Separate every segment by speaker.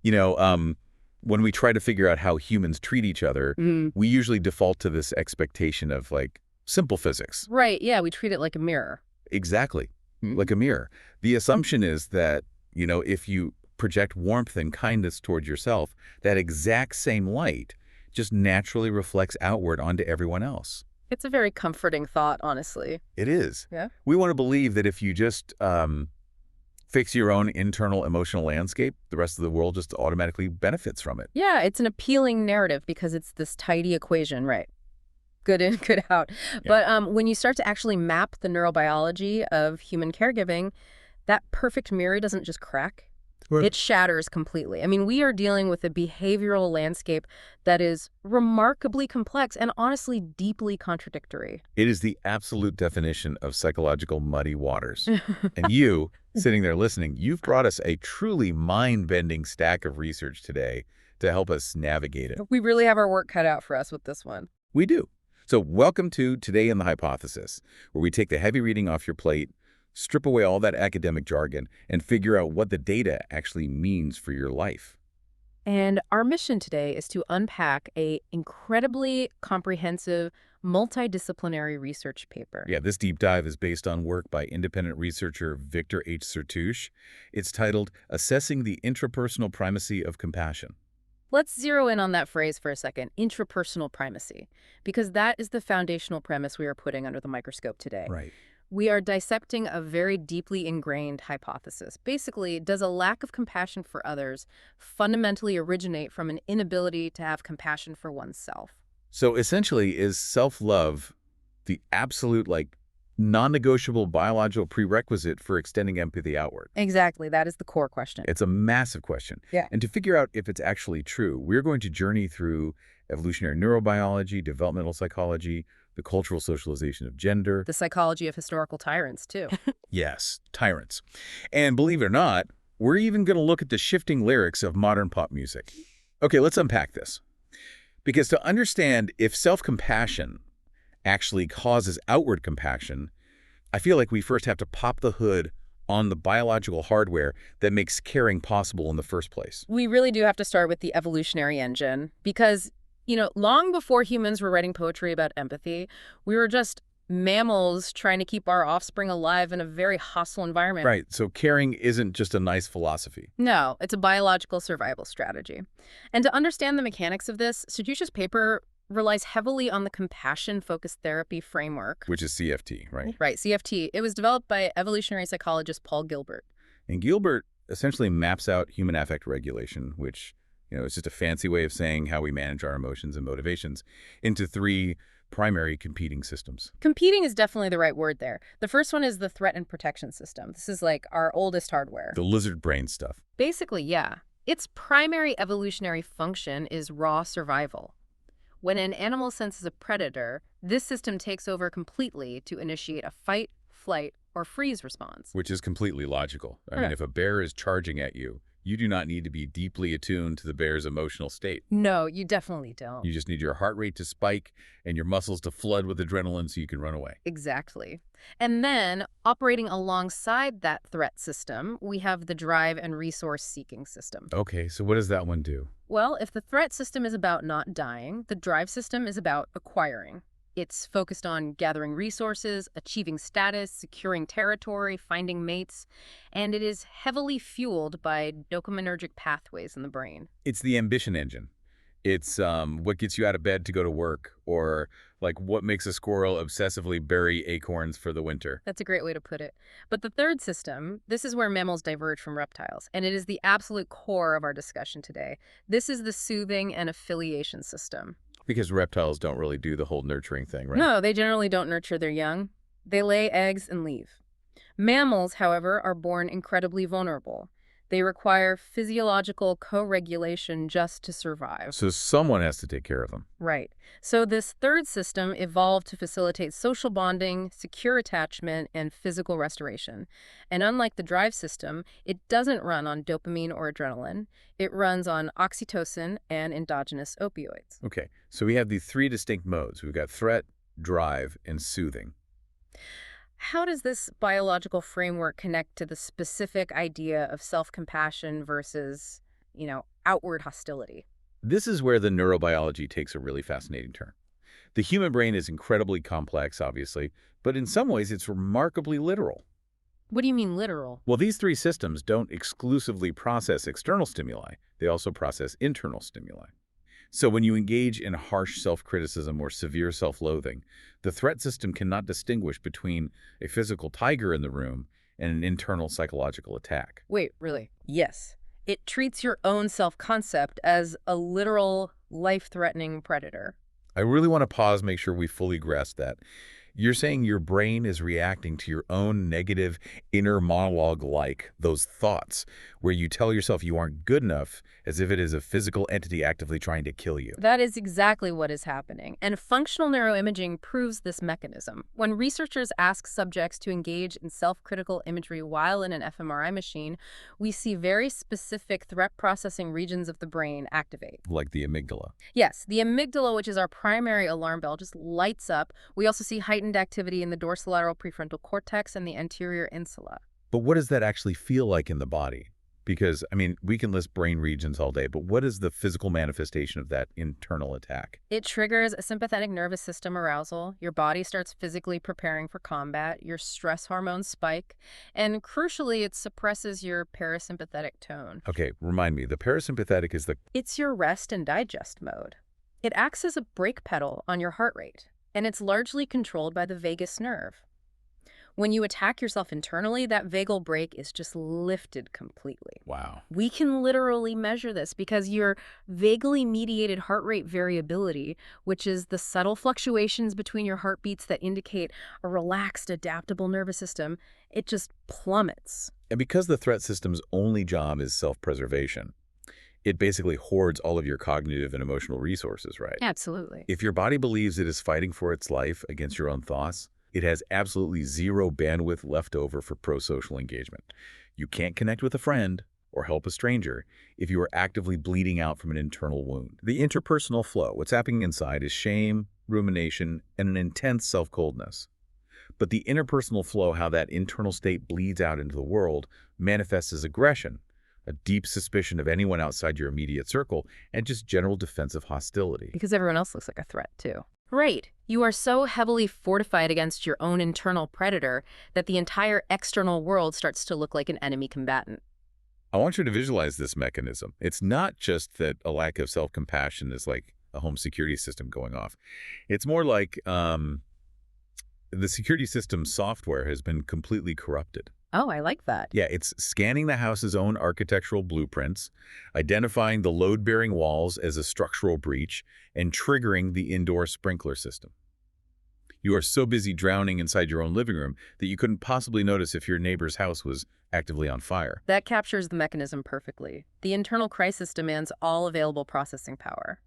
Speaker 1: You know, when we try to figure out how humans treat each other, we usually default to this expectation of, like, simple physics.
Speaker 2: Right, yeah, we treat it like a mirror.
Speaker 1: Exactly, like a mirror. The assumption is that, if you project warmth and kindness towards yourself, that exact same light just naturally reflects outward onto everyone else.
Speaker 2: It's a very comforting thought, honestly.
Speaker 1: It is.
Speaker 2: Yeah.
Speaker 1: We want to believe that if you just fix your own internal emotional landscape, the rest of the world just automatically benefits from it.
Speaker 2: Yeah, it's an appealing narrative because it's this tidy equation, right? Good in, good out.
Speaker 1: Yeah.
Speaker 2: But when you start to actually map the neurobiology of human caregiving, that perfect mirror doesn't just crack. It shatters completely. I mean, we are dealing with a behavioral landscape that is remarkably complex and honestly deeply contradictory.
Speaker 1: It is the absolute definition of psychological muddy waters. And you, sitting there listening, you've brought us a truly mind-bending stack of research today to help us navigate it.
Speaker 2: We really have our work cut out for us with this one.
Speaker 1: We do. So welcome to Today in the Hypothesis, where we take the heavy reading off your plate, strip away all that academic jargon, and figure out what the data actually means for your life.
Speaker 2: And our mission today is to unpack an incredibly comprehensive, multidisciplinary research paper.
Speaker 1: Yeah, this deep dive is based on work by independent researcher Victor H. Sertouche. It's titled Assessing the Intrapersonal Primacy of Compassion.
Speaker 2: Let's zero in on that phrase for a second, intrapersonal primacy, because that is the foundational premise we are putting under the microscope today.
Speaker 1: Right.
Speaker 2: We are dissecting a very deeply ingrained hypothesis. Basically, does a lack of compassion for others fundamentally originate from an inability to have compassion for oneself?
Speaker 1: So essentially, is self-love the absolute, non-negotiable biological prerequisite for extending empathy outward?
Speaker 2: Exactly. That is the core question.
Speaker 1: It's a massive question.
Speaker 2: Yeah.
Speaker 1: And to figure out if it's actually true, we're going to journey through evolutionary neurobiology, developmental psychology, the cultural socialization of gender.
Speaker 2: The psychology of historical tyrants, too.
Speaker 1: Yes, tyrants. And believe it or not, we're even going to look at the shifting lyrics of modern pop music. Okay, let's unpack this. Because to understand if self-compassion actually causes outward compassion, I feel like we first have to pop the hood on the biological hardware that makes caring possible in the first place.
Speaker 2: We really do have to start with the evolutionary engine because, long before humans were writing poetry about empathy, we were just mammals trying to keep our offspring alive in a very hostile environment.
Speaker 1: Right, so caring isn't just a nice philosophy.
Speaker 2: No, it's a biological survival strategy. And to understand the mechanics of this, Sertouche's paper relies heavily on the compassion-focused therapy framework.
Speaker 1: Which is CFT, right?
Speaker 2: Right, CFT. It was developed by evolutionary psychologist Paul Gilbert.
Speaker 1: And Gilbert essentially maps out human affect regulation, which, is just a fancy way of saying how we manage our emotions and motivations, into three primary competing systems.
Speaker 2: Competing is definitely the right word there. The first one is the threat and protection system. This is like our oldest hardware.
Speaker 1: The lizard brain stuff.
Speaker 2: Basically, yeah. Its primary evolutionary function is raw survival. When an animal senses a predator, this system takes over completely to initiate a fight, flight, or freeze response.
Speaker 1: Which is completely logical. I mean, if a bear is charging at you, you do not need to be deeply attuned to the bear's emotional state.
Speaker 2: No, you definitely don't.
Speaker 1: You just need your heart rate to spike and your muscles to flood with adrenaline so you can run away.
Speaker 2: Exactly. And then, operating alongside that threat system, we have the drive and resource-seeking system.
Speaker 1: Okay, so what does that one do?
Speaker 2: Well, if the threat system is about not dying, the drive system is about acquiring. It's focused on gathering resources, achieving status, securing territory, finding mates, and it is heavily fueled by dopaminergic pathways in the brain.
Speaker 1: It's the ambition engine. It's what gets you out of bed to go to work, or what makes a squirrel obsessively bury acorns for the winter.
Speaker 2: That's a great way to put it. But the third system, this is where mammals diverge from reptiles, and it is the absolute core of our discussion today. This is the soothing and affiliation system.
Speaker 1: Because reptiles don't really do the whole nurturing thing, right?
Speaker 2: No, they generally don't nurture their young. They lay eggs and leave. Mammals, however, are born incredibly vulnerable. They require physiological co-regulation just to survive.
Speaker 1: So someone has to take care of them.
Speaker 2: Right. So this third system evolved to facilitate social bonding, secure attachment, and physical restoration. And unlike the drive system, it doesn't run on dopamine or adrenaline. It runs on oxytocin and endogenous opioids.
Speaker 1: Okay, so we have these three distinct modes. We've got threat, drive, and soothing.
Speaker 2: How does this biological framework connect to the specific idea of self-compassion versus, outward hostility.
Speaker 1: This is where the neurobiology takes a really fascinating turn. The human brain is incredibly complex, obviously, but in some ways it's remarkably literal.
Speaker 2: What do you mean literal?
Speaker 1: Well, these three systems don't exclusively process external stimuli. They also process internal stimuli. So when you engage in harsh self-criticism or severe self-loathing, the threat system cannot distinguish between a physical tiger in the room and an internal psychological attack.
Speaker 2: Wait, really? Yes. It treats your own self-concept as a literal, life-threatening predator.
Speaker 1: I really want to pause, make sure we fully grasp that. You're saying your brain is reacting to your own negative inner monologue, like those thoughts where you tell yourself you aren't good enough, as if it is a physical entity actively trying to kill you.
Speaker 2: That is exactly what is happening, and functional neuroimaging proves this mechanism. When researchers ask subjects to engage in self-critical imagery while in an fMRI machine, we see very specific threat processing regions of the brain activate.
Speaker 1: Like the amygdala.
Speaker 2: Yes, the amygdala, which is our primary alarm bell, just lights up. We also see heightened activity in the dorsolateral prefrontal cortex and the anterior insula.
Speaker 1: But what does that actually feel like in the body? Because, I mean, we can list brain regions all day, but what is the physical manifestation of that internal attack?
Speaker 2: It triggers a sympathetic nervous system arousal. Your body starts physically preparing for combat. Your stress hormones spike. And crucially, it suppresses your parasympathetic tone.
Speaker 1: Okay, remind me, the parasympathetic is the...
Speaker 2: It's your rest and digest mode. It acts as a brake pedal on your heart rate, and it's largely controlled by the vagus nerve. When you attack yourself internally, that vagal brake is just lifted completely.
Speaker 1: Wow.
Speaker 2: We can literally measure this because your vaguely mediated heart rate variability, which is the subtle fluctuations between your heartbeats that indicate a relaxed, adaptable nervous system, it just plummets.
Speaker 1: And because the threat system's only job is self-preservation, it basically hoards all of your cognitive and emotional resources, right?
Speaker 2: Absolutely.
Speaker 1: If your body believes it is fighting for its life against your own thoughts, it has absolutely zero bandwidth left over for pro-social engagement. You can't connect with a friend or help a stranger if you are actively bleeding out from an internal wound. The interpersonal flow, what's happening inside, is shame, rumination, and an intense self-coldness. But the interpersonal flow, how that internal state bleeds out into the world, manifests as aggression, a deep suspicion of anyone outside your immediate circle, and just general defensive hostility.
Speaker 2: Because everyone else looks like a threat, too. Right. You are so heavily fortified against your own internal predator that the entire external world starts to look like an enemy combatant.
Speaker 1: I want you to visualize this mechanism. It's not just that a lack of self-compassion is like a home security system going off. It's more like the security system software has been completely corrupted.
Speaker 2: Oh, I like that.
Speaker 1: Yeah, it's scanning the house's own architectural blueprints, identifying the load-bearing walls as a structural breach, and triggering the indoor sprinkler system. You are so busy drowning inside your own living room that you couldn't possibly notice if your neighbor's house was actively on fire.
Speaker 2: That captures the mechanism perfectly. The internal crisis demands all available processing power.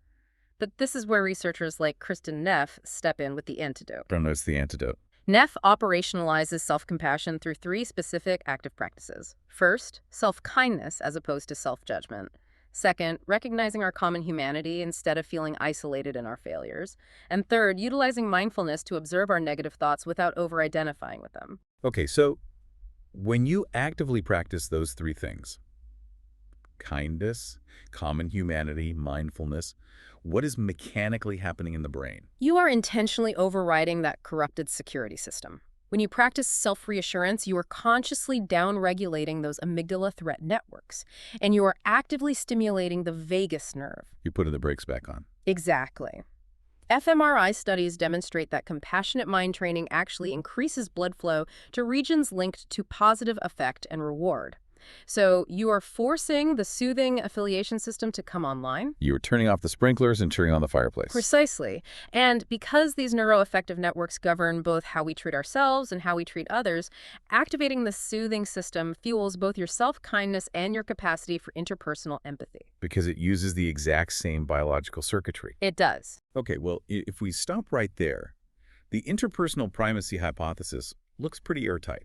Speaker 2: But this is where researchers like Kristen Neff step in with the antidote.
Speaker 1: I don't know, it's the antidote.
Speaker 2: Neff operationalizes self-compassion through 3 specific active practices. First, self-kindness as opposed to self-judgment. Second, recognizing our common humanity instead of feeling isolated in our failures. And third, utilizing mindfulness to observe our negative thoughts without over-identifying with them.
Speaker 1: Okay, so when you actively practice those 3 things, kindness, common humanity, mindfulness, what is mechanically happening in the brain?
Speaker 2: You are intentionally overriding that corrupted security system. When you practice self-reassurance, you are consciously down-regulating those amygdala threat networks, and you are actively stimulating the vagus nerve.
Speaker 1: You're putting the brakes back on.
Speaker 2: Exactly. fMRI studies demonstrate that compassionate mind training actually increases blood flow to regions linked to positive affect and reward. So you are forcing the soothing affiliation system to come online?
Speaker 1: You are turning off the sprinklers and turning on the fireplace.
Speaker 2: Precisely. And because these neuroaffective networks govern both how we treat ourselves and how we treat others, activating the soothing system fuels both your self-kindness and your capacity for interpersonal empathy.
Speaker 1: Because it uses the exact same biological circuitry.
Speaker 2: It does.
Speaker 1: Okay, well, if we stop right there, the interpersonal primacy hypothesis looks pretty airtight.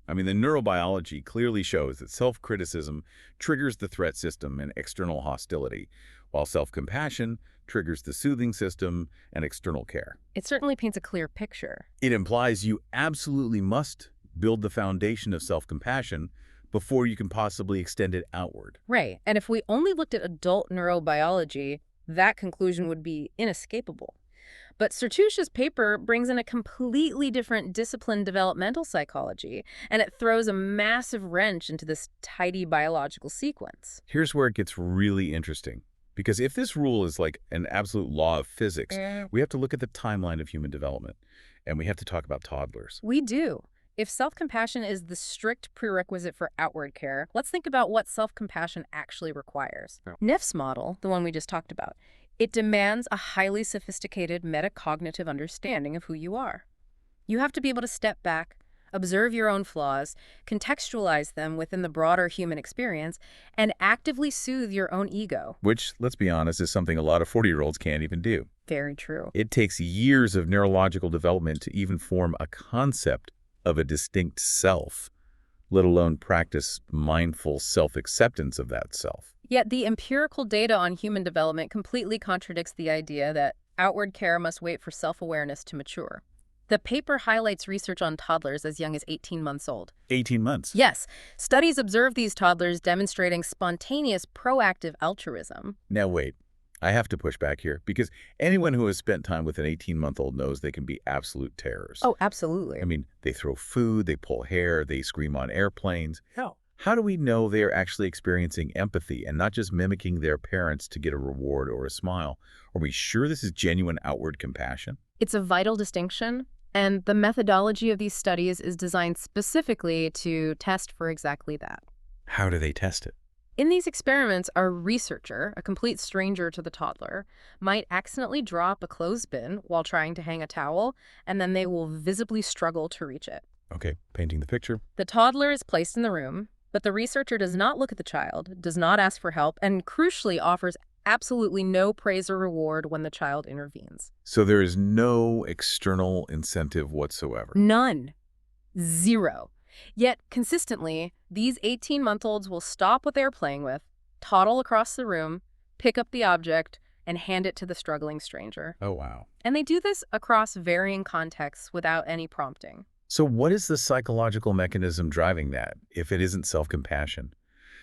Speaker 1: I mean, the neurobiology clearly shows that self-criticism triggers the threat system and external hostility, while self-compassion triggers the soothing system and external care.
Speaker 2: It certainly paints a clear picture.
Speaker 1: It implies you absolutely must build the foundation of self-compassion before you can possibly extend it outward.
Speaker 2: Right. And if we only looked at adult neurobiology, that conclusion would be inescapable. But Sertuche's paper brings in a completely different discipline, developmental psychology, and it throws a massive wrench into this tidy biological sequence.
Speaker 1: Here's where it gets really interesting. Because if this rule is like an absolute law of physics, we have to look at the timeline of human development. And we have to talk about toddlers.
Speaker 2: We do. If self-compassion is the strict prerequisite for outward care, let's think about what self-compassion actually requires.
Speaker 1: Yeah.
Speaker 2: Neff's model, the one we just talked about, it demands a highly sophisticated metacognitive understanding of who you are. You have to be able to step back, observe your own flaws, contextualize them within the broader human experience, and actively soothe your own ego.
Speaker 1: Which, let's be honest, is something a lot of 40-year-olds can't even do.
Speaker 2: Very true.
Speaker 1: It takes years of neurological development to even form a concept of a distinct self, let alone practice mindful self-acceptance of that self.
Speaker 2: Yet the empirical data on human development completely contradicts the idea that outward care must wait for self-awareness to mature. The paper highlights research on toddlers as young as 18 months old.
Speaker 1: 18 months?
Speaker 2: Yes. Studies observe these toddlers demonstrating spontaneous, proactive altruism.
Speaker 1: Now wait, I have to push back here, because anyone who has spent time with an 18-month-old knows they can be absolute terrors.
Speaker 2: Oh, absolutely.
Speaker 1: I mean, they throw food, they pull hair, they scream on airplanes.
Speaker 2: No.
Speaker 1: How do we know they are actually experiencing empathy and not just mimicking their parents to get a reward or a smile? Are we sure this is genuine outward compassion?
Speaker 2: It's a vital distinction, and the methodology of these studies is designed specifically to test for exactly that.
Speaker 1: How do they test it?
Speaker 2: In these experiments, a researcher, a complete stranger to the toddler, might accidentally drop a clothespin while trying to hang a towel, and then they will visibly struggle to reach it.
Speaker 1: Okay, painting the picture.
Speaker 2: The toddler is placed in the room, but the researcher does not look at the child, does not ask for help, and crucially offers absolutely no praise or reward when the child intervenes.
Speaker 1: So there is no external incentive whatsoever?
Speaker 2: None. Zero. Yet, consistently, these 18-month-olds will stop what they are playing with, toddle across the room, pick up the object, and hand it to the struggling stranger.
Speaker 1: Oh, wow.
Speaker 2: And they do this across varying contexts without any prompting.
Speaker 1: So what is the psychological mechanism driving that, if it isn't self-compassion?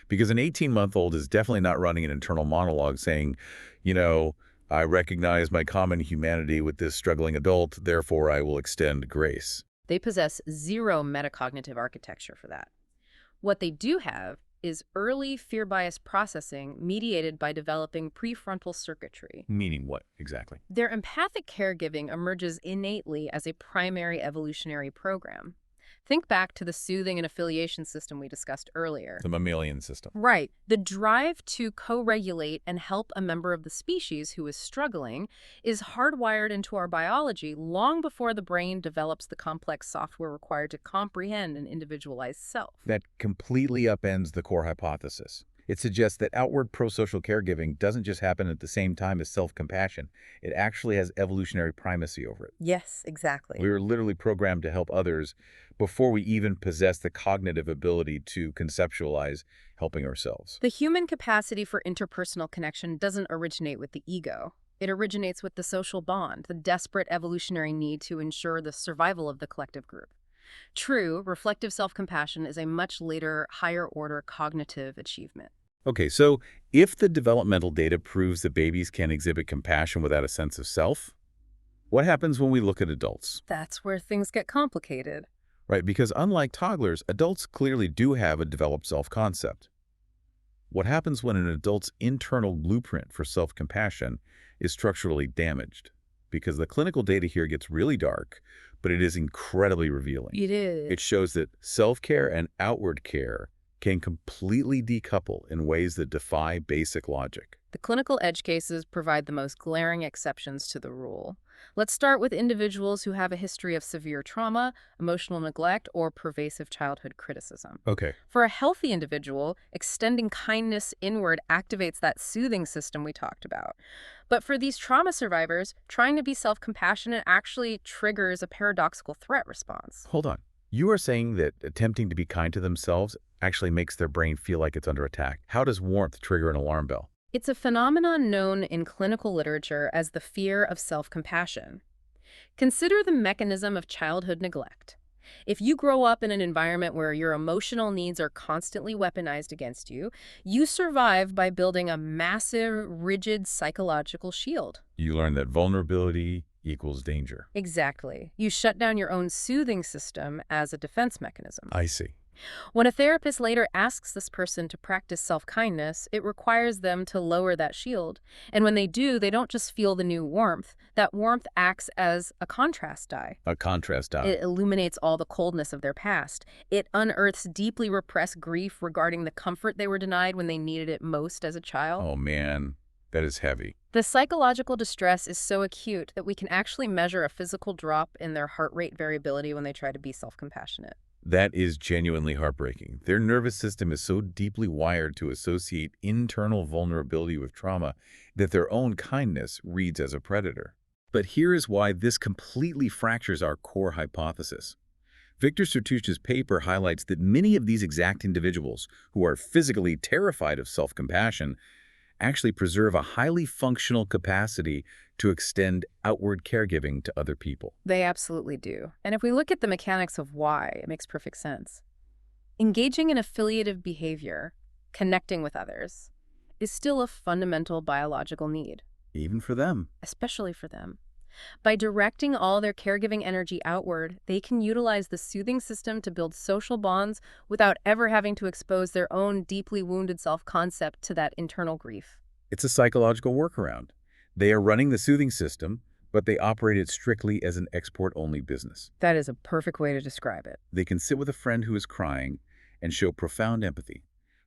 Speaker 1: Because an 18-month-old is definitely not running an internal monologue saying, you know, I recognize my common humanity with this struggling adult, therefore I will extend grace.
Speaker 2: They possess zero metacognitive architecture for that. What they do have is early fear-bias processing mediated by developing prefrontal circuitry.
Speaker 1: Meaning what, exactly?
Speaker 2: Their empathic caregiving emerges innately as a primary evolutionary program. Think back to the soothing and affiliation system we discussed earlier.
Speaker 1: The mammalian system.
Speaker 2: Right. The drive to co-regulate and help a member of the species who is struggling is hardwired into our biology long before the brain develops the complex software required to comprehend an individualized self.
Speaker 1: That completely upends the core hypothesis. It suggests that outward pro-social caregiving doesn't just happen at the same time as self-compassion. It actually has evolutionary primacy over it.
Speaker 2: Yes, exactly.
Speaker 1: We were literally programmed to help others before we even possess the cognitive ability to conceptualize helping ourselves.
Speaker 2: The human capacity for interpersonal connection doesn't originate with the ego. It originates with the social bond, the desperate evolutionary need to ensure the survival of the collective group. True, reflective self-compassion is a much later, higher-order cognitive achievement.
Speaker 1: Okay, so if the developmental data proves that babies can exhibit compassion without a sense of self, what happens when we look at adults?
Speaker 2: That's where things get complicated.
Speaker 1: Right, because unlike toddlers, adults clearly do have a developed self-concept. What happens when an adult's internal blueprint for self-compassion is structurally damaged? Because the clinical data here gets really dark, but it is incredibly revealing.
Speaker 2: It is.
Speaker 1: It shows that self-care and outward care can completely decouple in ways that defy basic logic.
Speaker 2: The clinical edge cases provide the most glaring exceptions to the rule. Let's start with individuals who have a history of severe trauma, emotional neglect, or pervasive childhood criticism.
Speaker 1: Okay.
Speaker 2: For a healthy individual, extending kindness inward activates that soothing system we talked about. But for these trauma survivors, trying to be self-compassionate actually triggers a paradoxical threat response.
Speaker 1: Hold on. You are saying that attempting to be kind to themselves actually makes their brain feel like it's under attack. How does warmth trigger an alarm bell?
Speaker 2: It's a phenomenon known in clinical literature as the fear of self-compassion. Consider the mechanism of childhood neglect. If you grow up in an environment where your emotional needs are constantly weaponized against you, you survive by building a massive, rigid psychological shield.
Speaker 1: You learn that vulnerability equals danger.
Speaker 2: Exactly. You shut down your own soothing system as a defense mechanism.
Speaker 1: I see.
Speaker 2: When a therapist later asks this person to practice self-kindness, it requires them to lower that shield. And when they do, they don't just feel the new warmth. That warmth acts as a contrast dye.
Speaker 1: A contrast dye.
Speaker 2: It illuminates all the coldness of their past. It unearths deeply repressed grief regarding the comfort they were denied when they needed it most as a child.
Speaker 1: Oh, man. That is heavy.
Speaker 2: The psychological distress is so acute that we can actually measure a physical drop in their heart rate variability when they try to be self-compassionate.
Speaker 1: That is genuinely heartbreaking. Their nervous system is so deeply wired to associate internal vulnerability with trauma that their own kindness reads as a predator. But here is why this completely fractures our core hypothesis. Victor Sertuch's paper highlights that many of these exact individuals who are physically terrified of self-compassion actually preserve a highly functional capacity to extend outward caregiving to other people.
Speaker 2: They absolutely do. And if we look at the mechanics of why, it makes perfect sense. Engaging in affiliative behavior, connecting with others, is still a fundamental biological need.
Speaker 1: Even for them.
Speaker 2: Especially for them. By directing all their caregiving energy outward, they can utilize the soothing system to build social bonds without ever having to expose their own deeply wounded self-concept to that internal grief.
Speaker 1: It's a psychological workaround. They are running the soothing system, but they operate it strictly as an export-only business.
Speaker 2: That is a perfect way to describe it.
Speaker 1: They can sit with a friend who is crying and show profound empathy,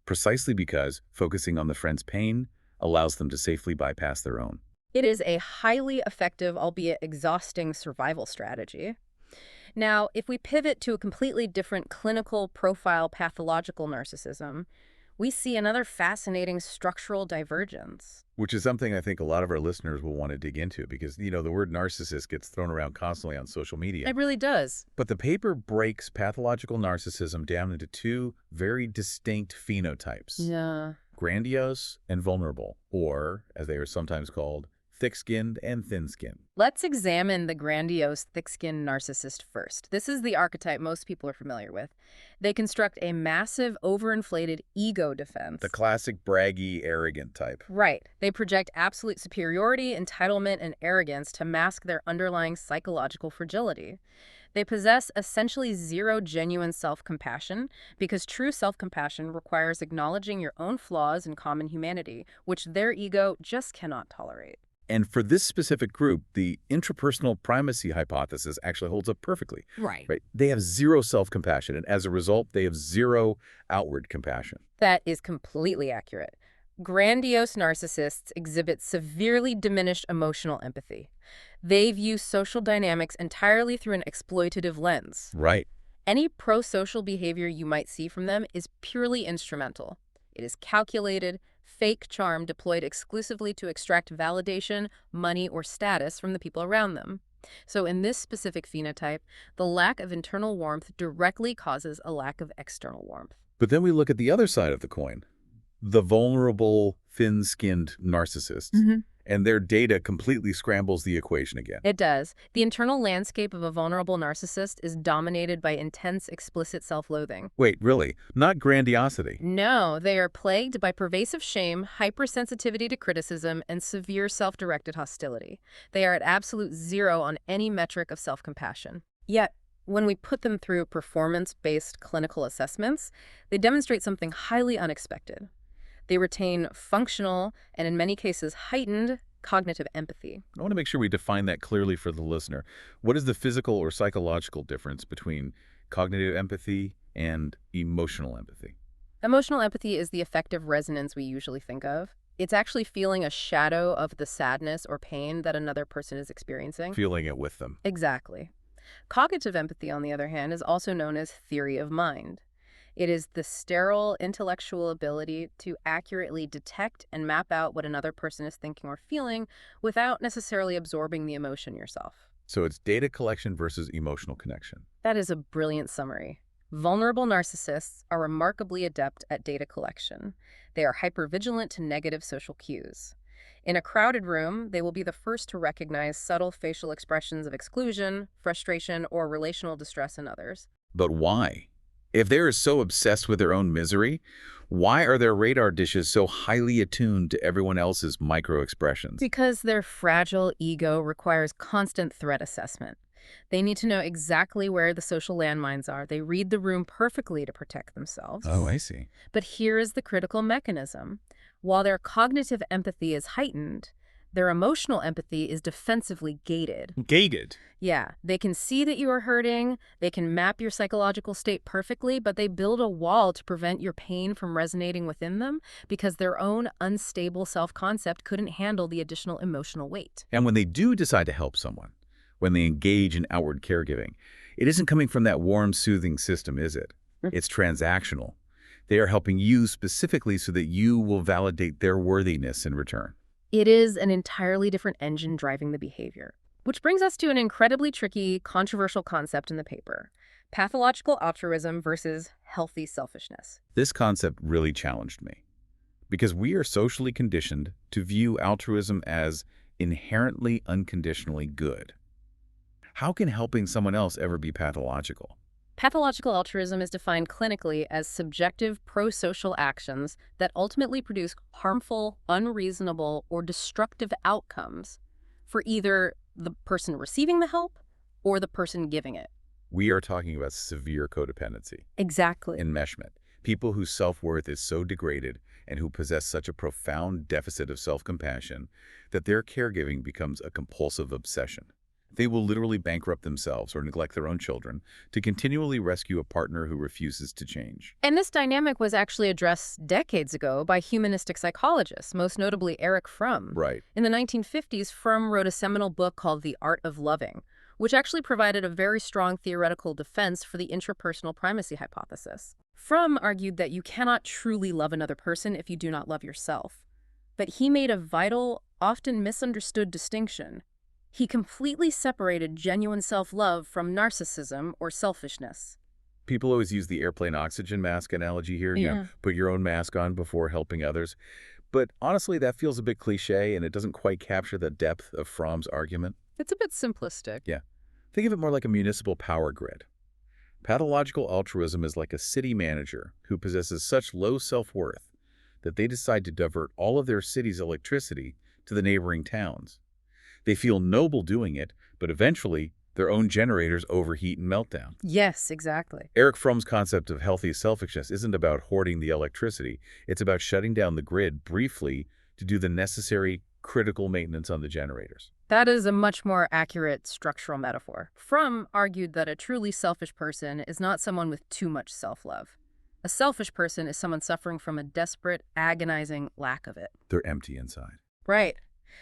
Speaker 1: precisely because focusing on the friend's pain allows them to safely bypass their own.
Speaker 2: It is a highly effective, albeit exhausting, survival strategy. Now, if we pivot to a completely different clinical profile pathological narcissism, we see another fascinating structural divergence.
Speaker 1: Which is something I think a lot of our listeners will want to dig into because, the word narcissist gets thrown around constantly on social media.
Speaker 2: It really does.
Speaker 1: But the paper breaks pathological narcissism down into two very distinct phenotypes.
Speaker 2: Yeah.
Speaker 1: Grandiose and vulnerable, or, as they are sometimes called, thick-skinned and thin-skinned.
Speaker 2: Let's examine the grandiose, thick-skinned narcissist first. This is the archetype most people are familiar with. They construct a massive, overinflated ego defense.
Speaker 1: The classic braggy, arrogant type.
Speaker 2: Right. They project absolute superiority, entitlement, and arrogance to mask their underlying psychological fragility. They possess essentially zero genuine self-compassion because true self-compassion requires acknowledging your own flaws and common humanity, which their ego just cannot tolerate.
Speaker 1: And for this specific group, the intrapersonal primacy hypothesis actually holds up perfectly.
Speaker 2: Right.
Speaker 1: They have zero self-compassion, and as a result, they have zero outward compassion.
Speaker 2: That is completely accurate. Grandiose narcissists exhibit severely diminished emotional empathy. They view social dynamics entirely through an exploitative lens.
Speaker 1: Right.
Speaker 2: Any pro-social behavior you might see from them is purely instrumental. It is calculated, fake charm deployed exclusively to extract validation, money, or status from the people around them. So in this specific phenotype, the lack of internal warmth directly causes a lack of external warmth.
Speaker 1: But then we look at the other side of the coin, the vulnerable, thin-skinned narcissists. And their data completely scrambles the equation again.
Speaker 2: It does. The internal landscape of a vulnerable narcissist is dominated by intense, explicit self-loathing.
Speaker 1: Wait, really? Not grandiosity?
Speaker 2: No, they are plagued by pervasive shame, hypersensitivity to criticism, and severe self-directed hostility. They are at absolute zero on any metric of self-compassion. Yet, when we put them through performance-based clinical assessments, they demonstrate something highly unexpected. They retain functional and, in many cases, heightened cognitive empathy.
Speaker 1: I want to make sure we define that clearly for the listener. What is the physical or psychological difference between cognitive empathy and emotional empathy?
Speaker 2: Emotional empathy is the affective resonance we usually think of. It's actually feeling a shadow of the sadness or pain that another person is experiencing.
Speaker 1: Feeling it with them.
Speaker 2: Exactly. Cognitive empathy, on the other hand, is also known as theory of mind. It is the sterile intellectual ability to accurately detect and map out what another person is thinking or feeling without necessarily absorbing the emotion yourself.
Speaker 1: So it's data collection versus emotional connection.
Speaker 2: That is a brilliant summary. Vulnerable narcissists are remarkably adept at data collection. They are hypervigilant to negative social cues. In a crowded room, they will be the first to recognize subtle facial expressions of exclusion, frustration, or relational distress in others.
Speaker 1: But why? If they are so obsessed with their own misery, why are their radar dishes so highly attuned to everyone else's micro-expressions?
Speaker 2: Because their fragile ego requires constant threat assessment. They need to know exactly where the social landmines are. They read the room perfectly to protect themselves.
Speaker 1: Oh, I see.
Speaker 2: But here is the critical mechanism. While their cognitive empathy is heightened, their emotional empathy is defensively gated.
Speaker 1: Gated?
Speaker 2: Yeah, they can see that you are hurting, they can map your psychological state perfectly, but they build a wall to prevent your pain from resonating within them because their own unstable self-concept couldn't handle the additional emotional weight.
Speaker 1: And when they do decide to help someone, when they engage in outward caregiving, it isn't coming from that warm, soothing system, is it? It's transactional. They are helping you specifically so that you will validate their worthiness in return.
Speaker 2: It is an entirely different engine driving the behavior. Which brings us to an incredibly tricky, controversial concept in the paper: pathological altruism versus healthy selfishness.
Speaker 1: This concept really challenged me because we are socially conditioned to view altruism as inherently unconditionally good. How can helping someone else ever be pathological?
Speaker 2: Pathological altruism is defined clinically as subjective pro-social actions that ultimately produce harmful, unreasonable, or destructive outcomes for either the person receiving the help or the person giving it.
Speaker 1: We are talking about severe codependency,
Speaker 2: Exactly.
Speaker 1: enmeshment, people whose self-worth is so degraded and who possess such a profound deficit of self-compassion that their caregiving becomes a compulsive obsession. They will literally bankrupt themselves or neglect their own children to continually rescue a partner who refuses to change.
Speaker 2: And this dynamic was actually addressed decades ago by humanistic psychologists, most notably Erich Fromm.
Speaker 1: Right.
Speaker 2: In the 1950s, Fromm wrote a seminal book called The Art of Loving, which actually provided a very strong theoretical defense for the intrapersonal primacy hypothesis. Fromm argued that you cannot truly love another person if you do not love yourself. But he made a vital, often misunderstood distinction. He completely separated genuine self-love from narcissism or selfishness.
Speaker 1: People always use the airplane oxygen mask analogy here. You know, put your own mask on before helping others. But honestly, that feels a bit cliche, and it doesn't quite capture the depth of Fromm's argument.
Speaker 2: It's a bit simplistic.
Speaker 1: Yeah. Think of it more like a municipal power grid. Pathological altruism is like a city manager who possesses such low self-worth that they decide to divert all of their city's electricity to the neighboring towns. They feel noble doing it, but eventually their own generators overheat and melt down.
Speaker 2: Yes, exactly.
Speaker 1: Erich Fromm's concept of healthy selfishness isn't about hoarding the electricity. It's about shutting down the grid briefly to do the necessary critical maintenance on the generators.
Speaker 2: That is a much more accurate structural metaphor. Fromm argued that a truly selfish person is not someone with too much self-love. A selfish person is someone suffering from a desperate, agonizing lack of it.
Speaker 1: They're empty inside.
Speaker 2: Right.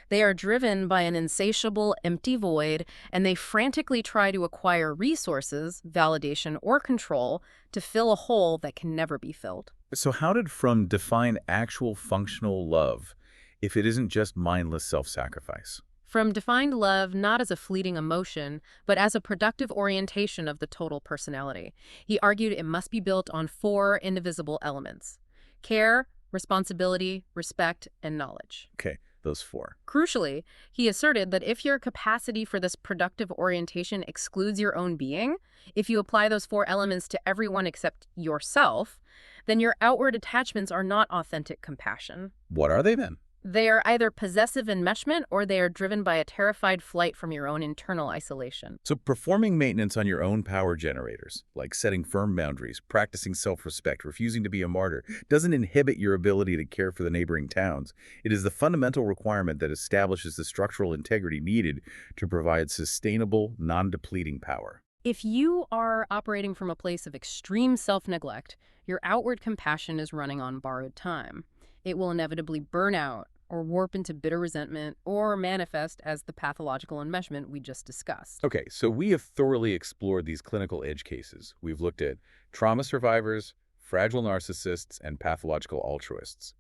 Speaker 2: They are driven by an insatiable, empty void, and they frantically try to acquire resources, validation, or control to fill a hole that can never be filled.
Speaker 1: So how did Fromm define actual functional love if it isn't just mindless self-sacrifice?
Speaker 2: Fromm defined love not as a fleeting emotion, but as a productive orientation of the total personality. He argued it must be built on 4 indivisible elements: care, responsibility, respect, and knowledge.
Speaker 1: Okay. Those 4.
Speaker 2: Crucially, he asserted that if your capacity for this productive orientation excludes your own being, if you apply those 4 elements to everyone except yourself, then your outward attachments are not authentic compassion.
Speaker 1: What are they then?
Speaker 2: They are either possessive enmeshment or they are driven by a terrified flight from your own internal isolation.
Speaker 1: So performing maintenance on your own power generators, like setting firm boundaries, practicing self-respect, refusing to be a martyr, doesn't inhibit your ability to care for the neighboring towns. It is the fundamental requirement that establishes the structural integrity needed to provide sustainable, non-depleting power.
Speaker 2: If you are operating from a place of extreme self-neglect, your outward compassion is running on borrowed time. It will inevitably burn out or warp into bitter resentment or manifest as the pathological enmeshment we just discussed.
Speaker 1: Okay, so we have thoroughly explored these clinical edge cases. We've looked at trauma survivors, fragile narcissists, and pathological altruists.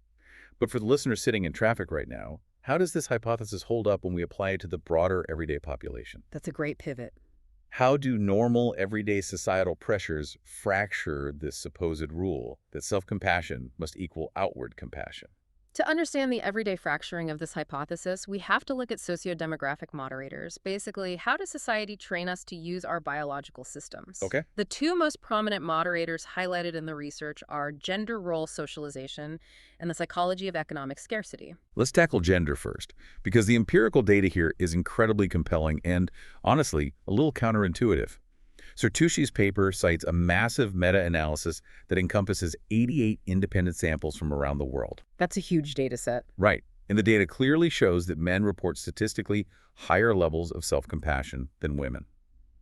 Speaker 1: But for the listeners sitting in traffic right now, how does this hypothesis hold up when we apply it to the broader everyday population?
Speaker 2: That's a great pivot.
Speaker 1: How do normal, everyday societal pressures fracture this supposed rule that self-compassion must equal outward compassion?
Speaker 2: To understand the everyday fracturing of this hypothesis, we have to look at socio-demographic moderators. Basically, how does society train us to use our biological systems?
Speaker 1: Okay.
Speaker 2: The two most prominent moderators highlighted in the research are gender role socialization and the psychology of economic scarcity.
Speaker 1: Let's tackle gender first, because the empirical data here is incredibly compelling and, honestly, a little counterintuitive. Sertucci's paper cites a massive meta-analysis that encompasses 88 independent samples from around the world.
Speaker 2: That's a huge data set.
Speaker 1: Right. And the data clearly shows that men report statistically higher levels of self-compassion than women.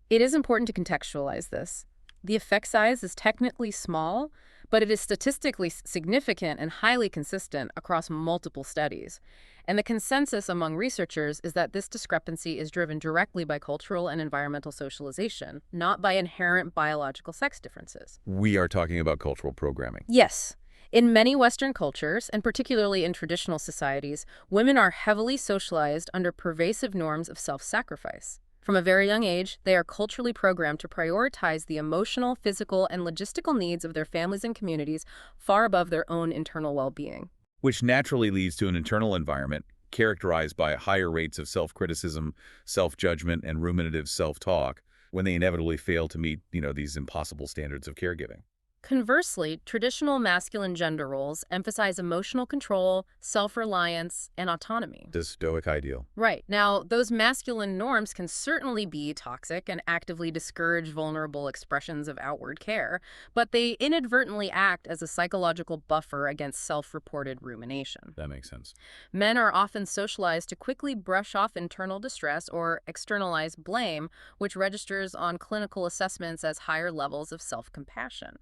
Speaker 2: It is important to contextualize this. The effect size is technically small, but it is statistically significant and highly consistent across multiple studies. And the consensus among researchers is that this discrepancy is driven directly by cultural and environmental socialization, not by inherent biological sex differences.
Speaker 1: We are talking about cultural programming.
Speaker 2: Yes. In many Western cultures, and particularly in traditional societies, women are heavily socialized under pervasive norms of self-sacrifice. From a very young age, they are culturally programmed to prioritize the emotional, physical, and logistical needs of their families and communities far above their own internal well-being.
Speaker 1: Which naturally leads to an internal environment characterized by higher rates of self-criticism, self-judgment, and ruminative self-talk when they inevitably fail to meet, these impossible standards of caregiving.
Speaker 2: Conversely, traditional masculine gender roles emphasize emotional control, self-reliance, and autonomy.
Speaker 1: The Stoic ideal.
Speaker 2: Right. Now, those masculine norms can certainly be toxic and actively discourage vulnerable expressions of outward care, but they inadvertently act as a psychological buffer against self-reported rumination.
Speaker 1: That makes sense.
Speaker 2: Men are often socialized to quickly brush off internal distress or externalize blame, which registers on clinical assessments as higher levels of self-compassion.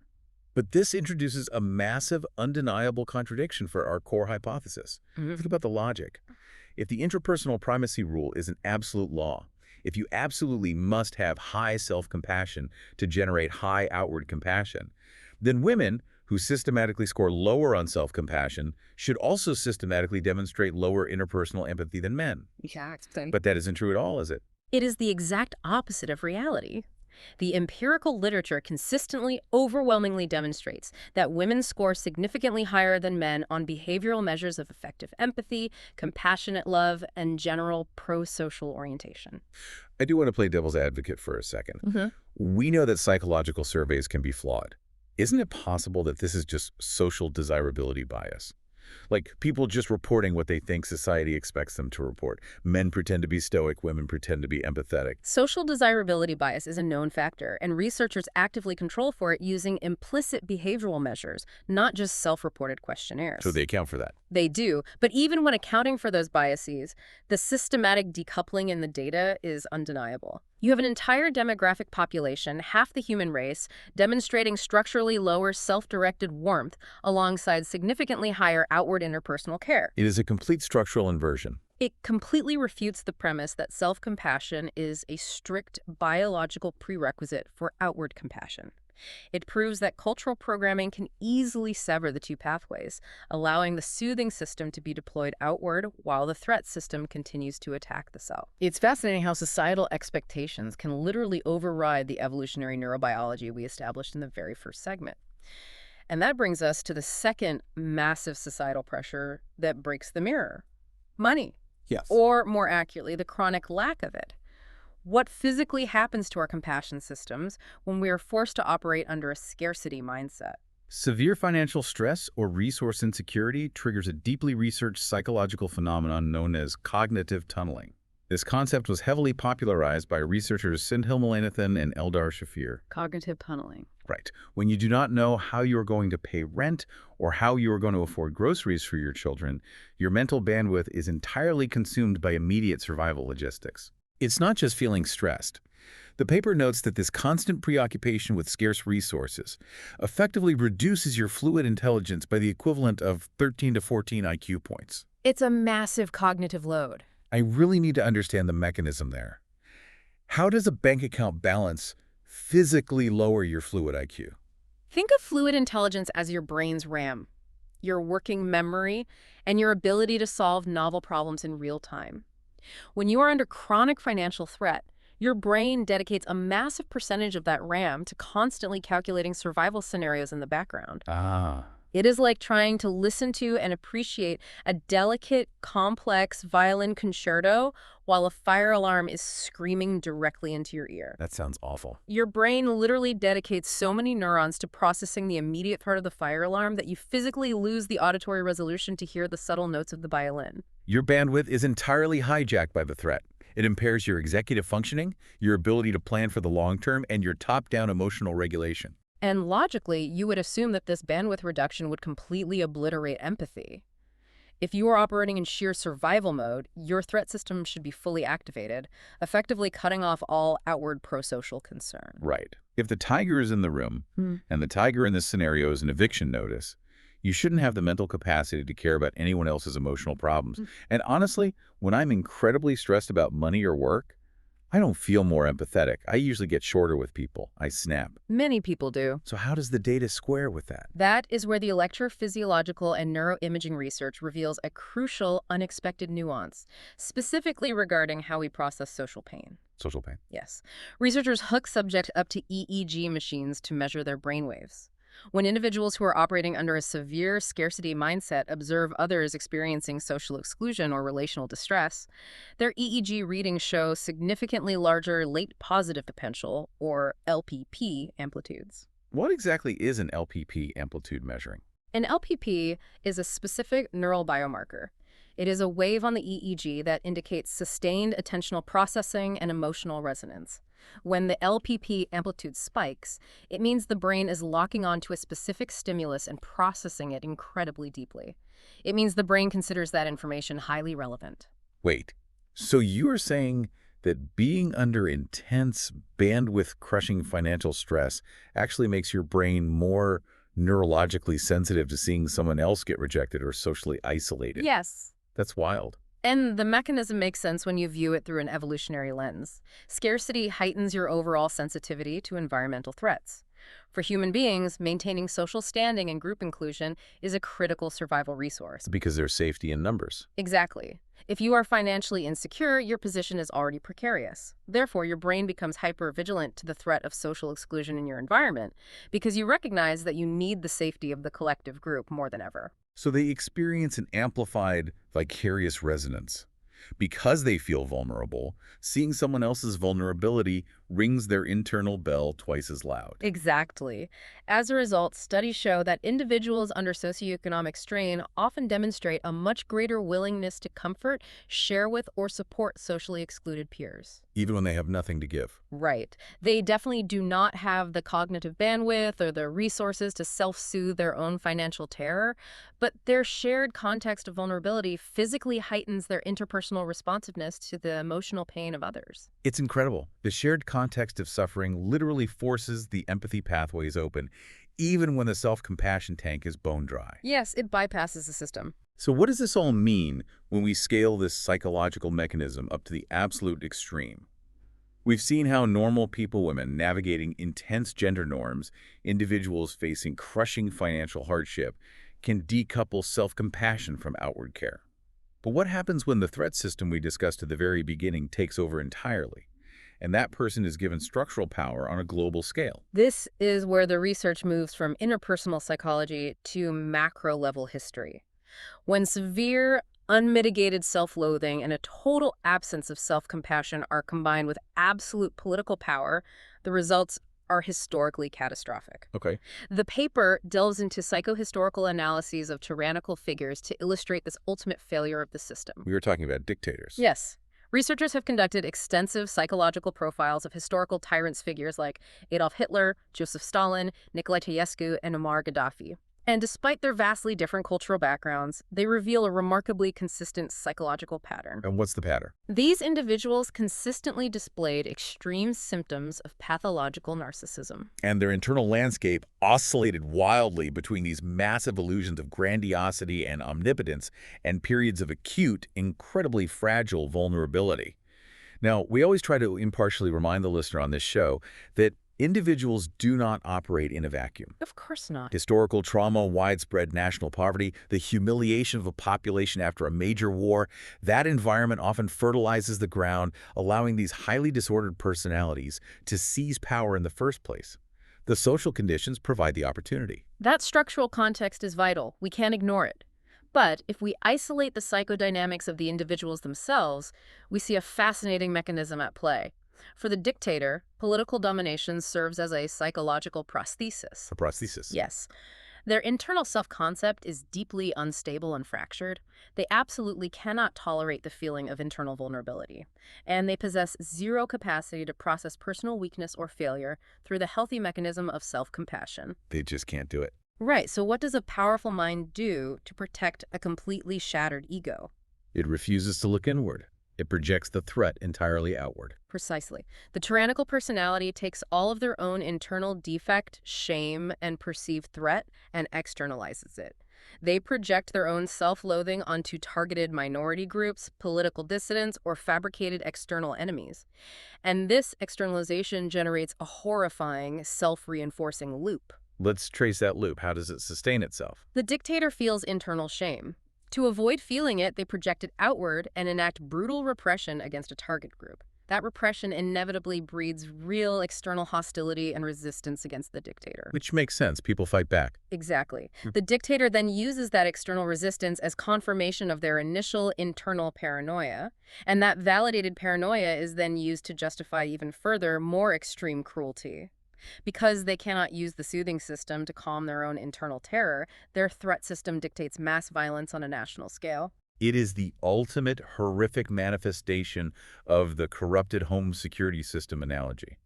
Speaker 1: But this introduces a massive, undeniable contradiction for our core hypothesis. Think about the logic. If the interpersonal primacy rule is an absolute law, if you absolutely must have high self-compassion to generate high outward compassion, then women who systematically score lower on self-compassion should also systematically demonstrate lower interpersonal empathy than men.
Speaker 2: Exactly.
Speaker 1: But that isn't true at all, is it?
Speaker 2: It is the exact opposite of reality. The empirical literature consistently, overwhelmingly demonstrates that women score significantly higher than men on behavioral measures of effective empathy, compassionate love, and general pro-social orientation.
Speaker 1: I do want to play devil's advocate for a second. We know that psychological surveys can be flawed. Isn't it possible that this is just social desirability bias? Like people just reporting what they think society expects them to report. Men pretend to be stoic, women pretend to be empathetic.
Speaker 2: Social desirability bias is a known factor, and researchers actively control for it using implicit behavioral measures, not just self-reported questionnaires.
Speaker 1: So they account for that.
Speaker 2: They do, but even when accounting for those biases, the systematic decoupling in the data is undeniable. You have an entire demographic population, half the human race, demonstrating structurally lower self-directed warmth alongside significantly higher outward interpersonal care.
Speaker 1: It is a complete structural inversion.
Speaker 2: It completely refutes the premise that self-compassion is a strict biological prerequisite for outward compassion. It proves that cultural programming can easily sever the two pathways, allowing the soothing system to be deployed outward while the threat system continues to attack the self. It's fascinating how societal expectations can literally override the evolutionary neurobiology we established in the very first segment. And that brings us to the second massive societal pressure that breaks the mirror: money.
Speaker 1: Yes.
Speaker 2: Or more accurately, the chronic lack of it. What physically happens to our compassion systems when we are forced to operate under a scarcity mindset?
Speaker 1: Severe financial stress or resource insecurity triggers a deeply researched psychological phenomenon known as cognitive tunneling. This concept was heavily popularized by researchers Sindhil Mullainathan and Eldar Shafir.
Speaker 2: Cognitive tunneling.
Speaker 1: Right. When you do not know how you are going to pay rent or how you are going to afford groceries for your children, your mental bandwidth is entirely consumed by immediate survival logistics. It's not just feeling stressed. The paper notes that this constant preoccupation with scarce resources effectively reduces your fluid intelligence by the equivalent of 13 to 14 IQ points.
Speaker 2: It's a massive cognitive load.
Speaker 1: I really need to understand the mechanism there. How does a bank account balance physically lower your fluid IQ?
Speaker 2: Think of fluid intelligence as your brain's RAM, your working memory, and your ability to solve novel problems in real time. When you are under chronic financial threat, your brain dedicates a massive percentage of that RAM to constantly calculating survival scenarios in the background. It is like trying to listen to and appreciate a delicate, complex violin concerto while a fire alarm is screaming directly into your ear.
Speaker 1: That sounds awful.
Speaker 2: Your brain literally dedicates so many neurons to processing the immediate threat of the fire alarm that you physically lose the auditory resolution to hear the subtle notes of the violin.
Speaker 1: Your bandwidth is entirely hijacked by the threat. It impairs your executive functioning, your ability to plan for the long term, and your top-down emotional regulation.
Speaker 2: And logically, you would assume that this bandwidth reduction would completely obliterate empathy. If you are operating in sheer survival mode, your threat system should be fully activated, effectively cutting off all outward pro-social concern.
Speaker 1: Right. If the tiger is in the room, and the tiger in this scenario is an eviction notice, you shouldn't have the mental capacity to care about anyone else's emotional problems. And honestly, when I'm incredibly stressed about money or work, I don't feel more empathetic. I usually get shorter with people. I snap.
Speaker 2: Many people do.
Speaker 1: So how does the data square with that?
Speaker 2: That is where the electrophysiological and neuroimaging research reveals a crucial, unexpected nuance, specifically regarding how we process social pain.
Speaker 1: Social pain.
Speaker 2: Yes. Researchers hook subjects up to EEG machines to measure their brainwaves. When individuals who are operating under a severe scarcity mindset observe others experiencing social exclusion or relational distress, their EEG readings show significantly larger late positive potential, or LPP, amplitudes.
Speaker 1: What exactly is an LPP amplitude measuring?
Speaker 2: An LPP is a specific neural biomarker. It is a wave on the EEG that indicates sustained attentional processing and emotional resonance. When the LPP amplitude spikes, it means the brain is locking onto a specific stimulus and processing it incredibly deeply. It means the brain considers that information highly relevant.
Speaker 1: Wait, so you are saying that being under intense, bandwidth-crushing financial stress actually makes your brain more neurologically sensitive to seeing someone else get rejected or socially isolated?
Speaker 2: Yes.
Speaker 1: That's wild.
Speaker 2: And the mechanism makes sense when you view it through an evolutionary lens. Scarcity heightens your overall sensitivity to environmental threats. For human beings, maintaining social standing and group inclusion is a critical survival resource.
Speaker 1: Because there's safety in numbers.
Speaker 2: Exactly. If you are financially insecure, your position is already precarious. Therefore, your brain becomes hyper-vigilant to the threat of social exclusion in your environment because you recognize that you need the safety of the collective group more than ever.
Speaker 1: So they experience an amplified, vicarious resonance. Because they feel vulnerable, seeing someone else's vulnerability rings their internal bell twice as loud.
Speaker 2: Exactly. As a result, studies show that individuals under socioeconomic strain often demonstrate a much greater willingness to comfort, share with, or support socially excluded peers.
Speaker 1: Even when they have nothing to give.
Speaker 2: Right. They definitely do not have the cognitive bandwidth or the resources to self-soothe their own financial terror, but their shared context of vulnerability physically heightens their interpersonal responsiveness to the emotional pain of others.
Speaker 1: It's incredible. The shared context of suffering literally forces the empathy pathways open, even when the self-compassion tank is bone dry.
Speaker 2: Yes, it bypasses the system.
Speaker 1: So what does this all mean when we scale this psychological mechanism up to the absolute extreme? We've seen how normal women navigating intense gender norms, individuals facing crushing financial hardship, can decouple self-compassion from outward care. But what happens when the threat system we discussed at the very beginning takes over entirely, and that person is given structural power on a global scale?
Speaker 2: This is where the research moves from interpersonal psychology to macro-level history. When severe, unmitigated self-loathing and a total absence of self-compassion are combined with absolute political power, the results are historically catastrophic.
Speaker 1: Okay.
Speaker 2: The paper delves into psychohistorical analyses of tyrannical figures to illustrate this ultimate failure of the system.
Speaker 1: We were talking about dictators.
Speaker 2: Yes. Researchers have conducted extensive psychological profiles of historical tyrants figures like Adolf Hitler, Joseph Stalin, Nicolae Ceausescu, and Muammar Gaddafi. And despite their vastly different cultural backgrounds, they reveal a remarkably consistent psychological pattern.
Speaker 1: And what's the pattern?
Speaker 2: These individuals consistently displayed extreme symptoms of pathological narcissism.
Speaker 1: And their internal landscape oscillated wildly between these massive illusions of grandiosity and omnipotence and periods of acute, incredibly fragile vulnerability. Now, we always try to impartially remind the listener on this show that individuals do not operate in a vacuum.
Speaker 2: Of course not.
Speaker 1: Historical trauma, widespread national poverty, the humiliation of a population after a major war, that environment often fertilizes the ground, allowing these highly disordered personalities to seize power in the first place. The social conditions provide the opportunity.
Speaker 2: That structural context is vital. We can't ignore it. But if we isolate the psychodynamics of the individuals themselves, we see a fascinating mechanism at play. For the dictator, political domination serves as a psychological prosthesis.
Speaker 1: A prosthesis.
Speaker 2: Yes. Their internal self-concept is deeply unstable and fractured. They absolutely cannot tolerate the feeling of internal vulnerability. And they possess zero capacity to process personal weakness or failure through the healthy mechanism of self-compassion.
Speaker 1: They just can't do it.
Speaker 2: Right, so what does a powerful mind do to protect a completely shattered ego?
Speaker 1: It refuses to look inward. It projects the threat entirely outward.
Speaker 2: Precisely. The tyrannical personality takes all of their own internal defect, shame, and perceived threat and externalizes it. They project their own self-loathing onto targeted minority groups, political dissidents, or fabricated external enemies. And this externalization generates a horrifying, self-reinforcing loop.
Speaker 1: Let's trace that loop. How does it sustain itself?
Speaker 2: The dictator feels internal shame. To avoid feeling it, they project it outward and enact brutal repression against a target group. That repression inevitably breeds real external hostility and resistance against the dictator.
Speaker 1: Which makes sense. People fight back.
Speaker 2: Exactly. The dictator then uses that external resistance as confirmation of their initial internal paranoia, and that validated paranoia is then used to justify even further, more extreme cruelty. Because they cannot use the soothing system to calm their own internal terror, their threat system dictates mass violence on a national scale.
Speaker 1: It is the ultimate horrific manifestation of the corrupted home security system analogy.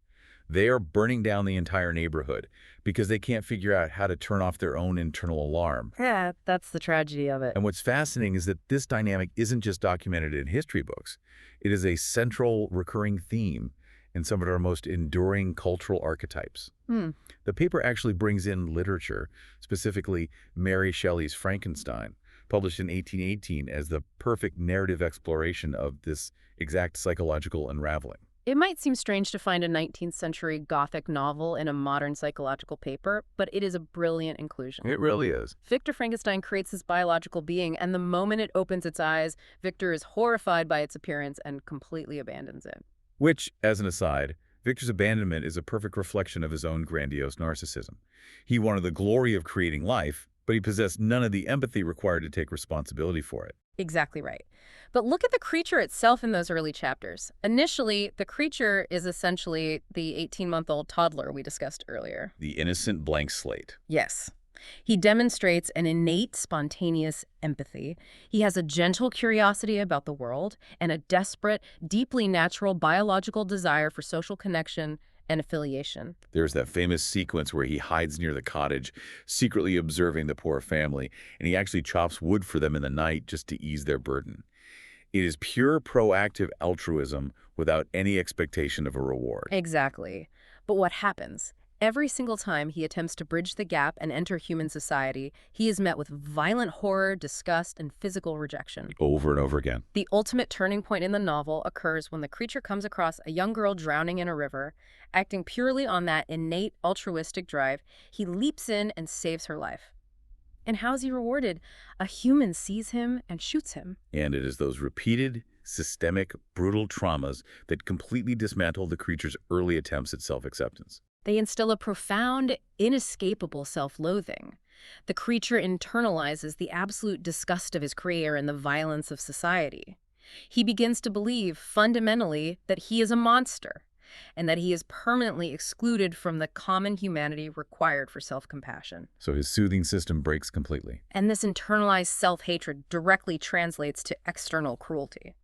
Speaker 1: They are burning down the entire neighborhood because they can't figure out how to turn off their own internal alarm.
Speaker 2: Yeah, that's the tragedy of it.
Speaker 1: And what's fascinating is that this dynamic isn't just documented in history books. It is a central recurring theme in some of our most enduring cultural archetypes. The paper actually brings in literature, specifically Mary Shelley's Frankenstein, published in 1818 as the perfect narrative exploration of this exact psychological unraveling.
Speaker 2: It might seem strange to find a 19th century Gothic novel in a modern psychological paper, but it is a brilliant inclusion.
Speaker 1: It really is.
Speaker 2: Victor Frankenstein creates this biological being, and the moment it opens its eyes, Victor is horrified by its appearance and completely abandons it.
Speaker 1: Which, as an aside, Victor's abandonment is a perfect reflection of his own grandiose narcissism. He wanted the glory of creating life, but he possessed none of the empathy required to take responsibility for it.
Speaker 2: Exactly right. But look at the creature itself in those early chapters. Initially, the creature is essentially the 18-month-old toddler we discussed earlier.
Speaker 1: The innocent blank slate.
Speaker 2: Yes. He demonstrates an innate, spontaneous empathy. He has a gentle curiosity about the world and a desperate, deeply natural biological desire for social connection and affiliation.
Speaker 1: There's that famous sequence where he hides near the cottage, secretly observing the poor family, and he actually chops wood for them in the night just to ease their burden. It is pure proactive altruism without any expectation of a reward.
Speaker 2: Exactly. But what happens? Every single time he attempts to bridge the gap and enter human society, he is met with violent horror, disgust, and physical rejection.
Speaker 1: Over and over again.
Speaker 2: The ultimate turning point in the novel occurs when the creature comes across a young girl drowning in a river. Acting purely on that innate altruistic drive, he leaps in and saves her life. And how is he rewarded? A human sees him and shoots him.
Speaker 1: And it is those repeated, systemic, brutal traumas that completely dismantle the creature's early attempts at self-acceptance.
Speaker 2: They instill a profound, inescapable self-loathing. The creature internalizes the absolute disgust of his creator and the violence of society. He begins to believe, fundamentally, that he is a monster, and that he is permanently excluded from the common humanity required for self-compassion.
Speaker 1: So his soothing system breaks completely.
Speaker 2: And this internalized self-hatred directly translates to external cruelty.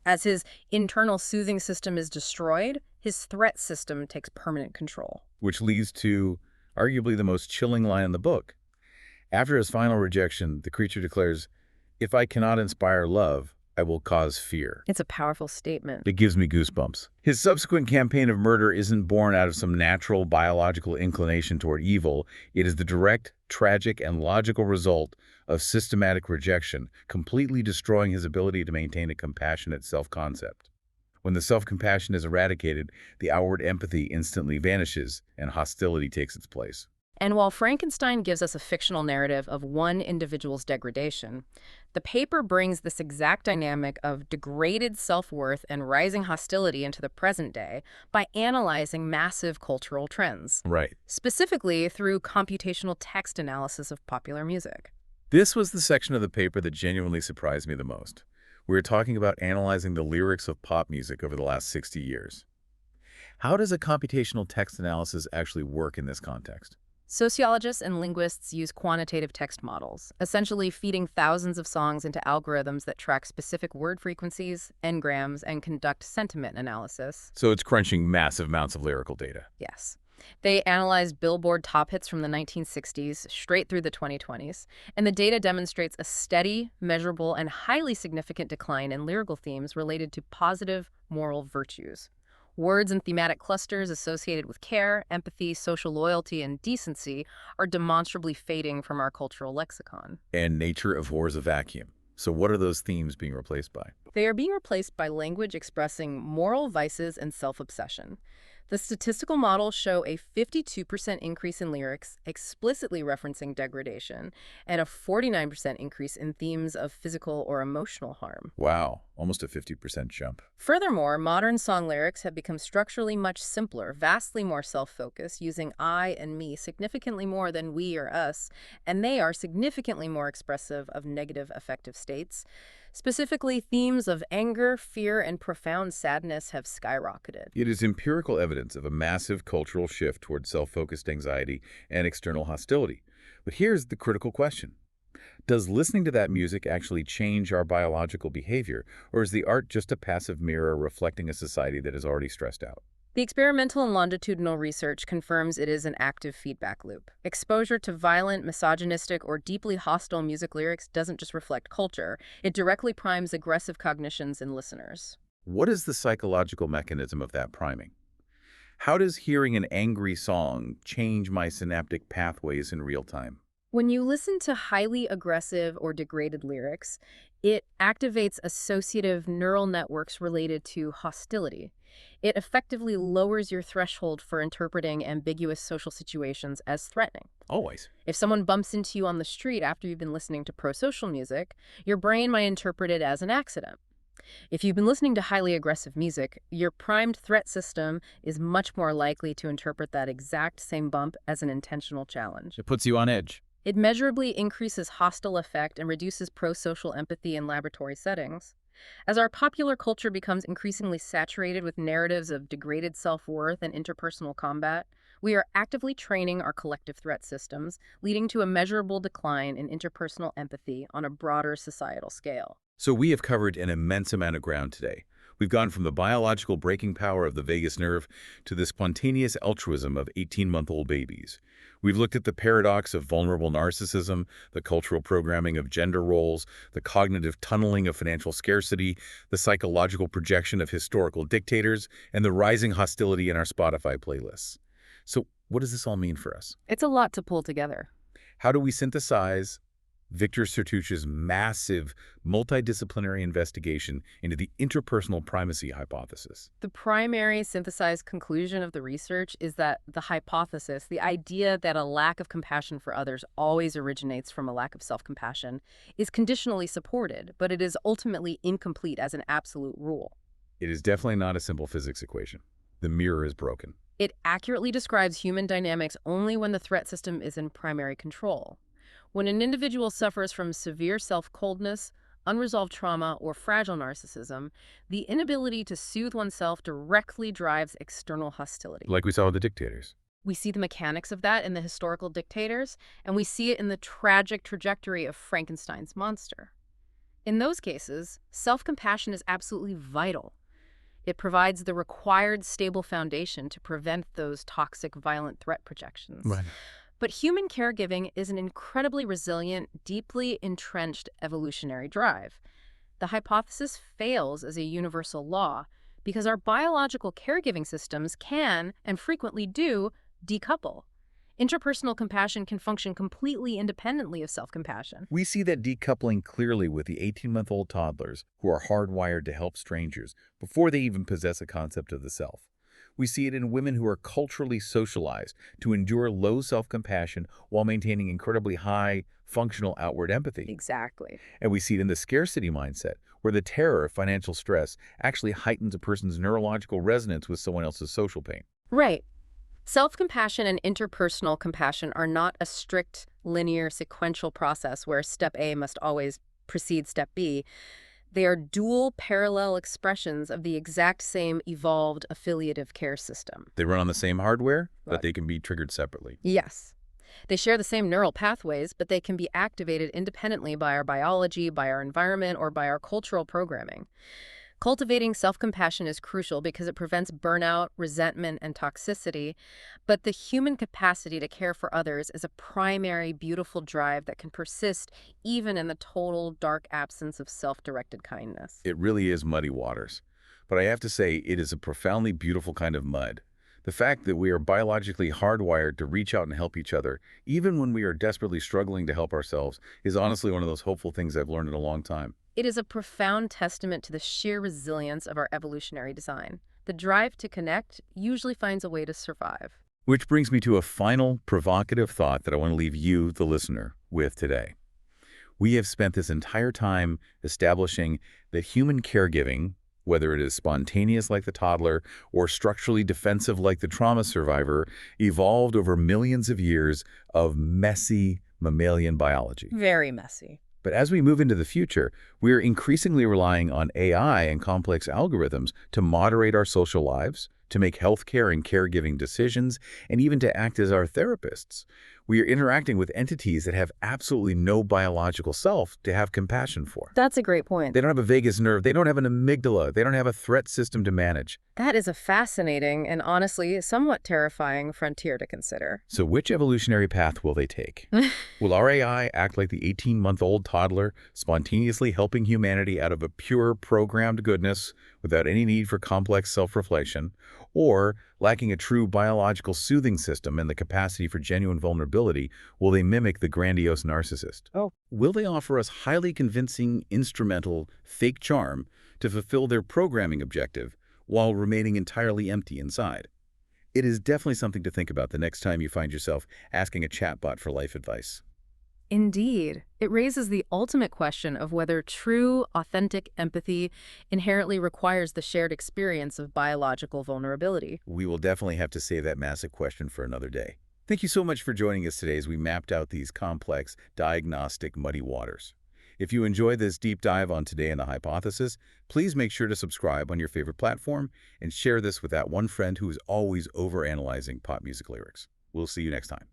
Speaker 2: As his internal soothing system is destroyed, his threat system takes permanent control.
Speaker 1: Which leads to arguably the most chilling line in the book. After his final rejection, the creature declares, "If I cannot inspire love, I will cause fear."
Speaker 2: It's a powerful statement.
Speaker 1: It gives me goosebumps. His subsequent campaign of murder isn't born out of some natural biological inclination toward evil. It is the direct, tragic, and logical result of systematic rejection, completely destroying his ability to maintain a compassionate self-concept. When the self-compassion is eradicated, the outward empathy instantly vanishes and hostility takes its place.
Speaker 2: And while Frankenstein gives us a fictional narrative of one individual's degradation, The paper brings this exact dynamic of degraded self-worth and rising hostility into the present day by analyzing massive cultural trends,
Speaker 1: Right.
Speaker 2: specifically through computational text analysis of popular music.
Speaker 1: This was the section of the paper that genuinely surprised me the most. We were talking about analyzing the lyrics of pop music over the last 60 years. How does a computational text analysis actually work in this context?
Speaker 2: Sociologists and linguists use quantitative text models, essentially feeding thousands of songs into algorithms that track specific word frequencies, n-grams, and conduct sentiment analysis.
Speaker 1: So it's crunching massive amounts of lyrical data.
Speaker 2: Yes. They analyzed Billboard top hits from the 1960s straight through the 2020s, and the data demonstrates a steady, measurable, and highly significant decline in lyrical themes related to positive moral virtues. Words and thematic clusters associated with care, empathy, social loyalty, and decency are demonstrably fading from our cultural lexicon.
Speaker 1: And nature abhors a vacuum. So what are those themes being replaced by?
Speaker 2: They are being replaced by language expressing moral vices and self-obsession. The statistical models show a 52% increase in lyrics explicitly referencing degradation and a 49% increase in themes of physical or emotional harm.
Speaker 1: Wow, almost a 50% jump.
Speaker 2: Furthermore, modern song lyrics have become structurally much simpler, vastly more self-focused, using I and me significantly more than we or us, and they are significantly more expressive of negative affective states. Specifically, themes of anger, fear, and profound sadness have skyrocketed.
Speaker 1: It is empirical evidence of a massive cultural shift toward self-focused anxiety and external hostility. But here's the critical question. Does listening to that music actually change our biological behavior, or is the art just a passive mirror reflecting a society that is already stressed out?
Speaker 2: The experimental and longitudinal research confirms it is an active feedback loop. Exposure to violent, misogynistic, or deeply hostile music lyrics doesn't just reflect culture. It directly primes aggressive cognitions in listeners.
Speaker 1: What is the psychological mechanism of that priming? How does hearing an angry song change my synaptic pathways in real time?
Speaker 2: When you listen to highly aggressive or degraded lyrics, it activates associative neural networks related to hostility. It effectively lowers your threshold for interpreting ambiguous social situations as threatening.
Speaker 1: Always.
Speaker 2: If someone bumps into you on the street after you've been listening to pro-social music, your brain might interpret it as an accident. If you've been listening to highly aggressive music, your primed threat system is much more likely to interpret that exact same bump as an intentional challenge.
Speaker 1: It puts you on edge.
Speaker 2: It measurably increases hostile effect and reduces pro-social empathy in laboratory settings. As our popular culture becomes increasingly saturated with narratives of degraded self-worth and interpersonal combat, we are actively training our collective threat systems, leading to a measurable decline in interpersonal empathy on a broader societal scale.
Speaker 1: So we have covered an immense amount of ground today. We've gone from the biological braking power of the vagus nerve to the spontaneous altruism of 18-month-old babies. We've looked at the paradox of vulnerable narcissism, the cultural programming of gender roles, the cognitive tunneling of financial scarcity, the psychological projection of historical dictators, and the rising hostility in our Spotify playlists. So what does this all mean for us?
Speaker 2: It's a lot to pull together.
Speaker 1: How do we synthesize Victor Sertuch's massive multidisciplinary investigation into the interpersonal primacy hypothesis?
Speaker 2: The primary synthesized conclusion of the research is that the hypothesis, the idea that a lack of compassion for others always originates from a lack of self-compassion, is conditionally supported, but it is ultimately incomplete as an absolute rule.
Speaker 1: It is definitely not a simple physics equation. The mirror is broken.
Speaker 2: It accurately describes human dynamics only when the threat system is in primary control. When an individual suffers from severe self-coldness, unresolved trauma, or fragile narcissism, the inability to soothe oneself directly drives external hostility.
Speaker 1: Like we saw with the dictators.
Speaker 2: We see the mechanics of that in the historical dictators, and we see it in the tragic trajectory of Frankenstein's monster. In those cases, self-compassion is absolutely vital. It provides the required stable foundation to prevent those toxic, violent threat projections.
Speaker 1: Right.
Speaker 2: But human caregiving is an incredibly resilient, deeply entrenched evolutionary drive. The hypothesis fails as a universal law because our biological caregiving systems can, and frequently do, decouple. Interpersonal compassion can function completely independently of self-compassion.
Speaker 1: We see that decoupling clearly with the 18-month-old toddlers who are hardwired to help strangers before they even possess a concept of the self. We see it in women who are culturally socialized to endure low self-compassion while maintaining incredibly high functional outward empathy.
Speaker 2: Exactly.
Speaker 1: And we see it in the scarcity mindset, where the terror of financial stress actually heightens a person's neurological resonance with someone else's social pain.
Speaker 2: Right. Self-compassion and interpersonal compassion are not a strict, linear, sequential process where step A must always precede step B. They are dual, parallel expressions of the exact same evolved affiliative care system.
Speaker 1: They run on the same hardware, but
Speaker 2: Right.
Speaker 1: they can be triggered separately.
Speaker 2: Yes. They share the same neural pathways, but they can be activated independently by our biology, by our environment, or by our cultural programming. Cultivating self-compassion is crucial because it prevents burnout, resentment, and toxicity, but the human capacity to care for others is a primary, beautiful drive that can persist even in the total, dark absence of self-directed kindness.
Speaker 1: It really is muddy waters. But I have to say, it is a profoundly beautiful kind of mud. The fact that we are biologically hardwired to reach out and help each other, even when we are desperately struggling to help ourselves, is honestly one of those hopeful things I've learned in a long time.
Speaker 2: It is a profound testament to the sheer resilience of our evolutionary design. The drive to connect usually finds a way to survive.
Speaker 1: Which brings me to a final provocative thought that I want to leave you, the listener, with today. We have spent this entire time establishing that human caregiving, whether it is spontaneous like the toddler or structurally defensive like the trauma survivor, evolved over millions of years of messy mammalian biology.
Speaker 2: Very messy.
Speaker 1: But as we move into the future, we are increasingly relying on AI and complex algorithms to moderate our social lives, to make healthcare and caregiving decisions, and even to act as our therapists. We are interacting with entities that have absolutely no biological self to have compassion for.
Speaker 2: That's a great point.
Speaker 1: They don't have a vagus nerve. They don't have an amygdala. They don't have a threat system to manage.
Speaker 2: That is a fascinating and honestly somewhat terrifying frontier to consider.
Speaker 1: So which evolutionary path will they take? Will our AI act like the 18-month-old toddler, spontaneously helping humanity out of a pure programmed goodness without any need for complex self-reflection? Or, lacking a true biological soothing system and the capacity for genuine vulnerability, will they mimic the grandiose narcissist?
Speaker 2: Oh.
Speaker 1: Will they offer us highly convincing, instrumental, fake charm to fulfill their programming objective while remaining entirely empty inside? It is definitely something to think about the next time you find yourself asking a chatbot for life advice.
Speaker 2: Indeed. It raises the ultimate question of whether true, authentic empathy inherently requires the shared experience of biological vulnerability.
Speaker 1: We will definitely have to save that massive question for another day. Thank you so much for joining us today as we mapped out these complex, diagnostic, muddy waters. If you enjoyed this deep dive on Today in the Hypothesis, please make sure to subscribe on your favorite platform and share this with that one friend who is always overanalyzing pop music lyrics. We'll see you next time.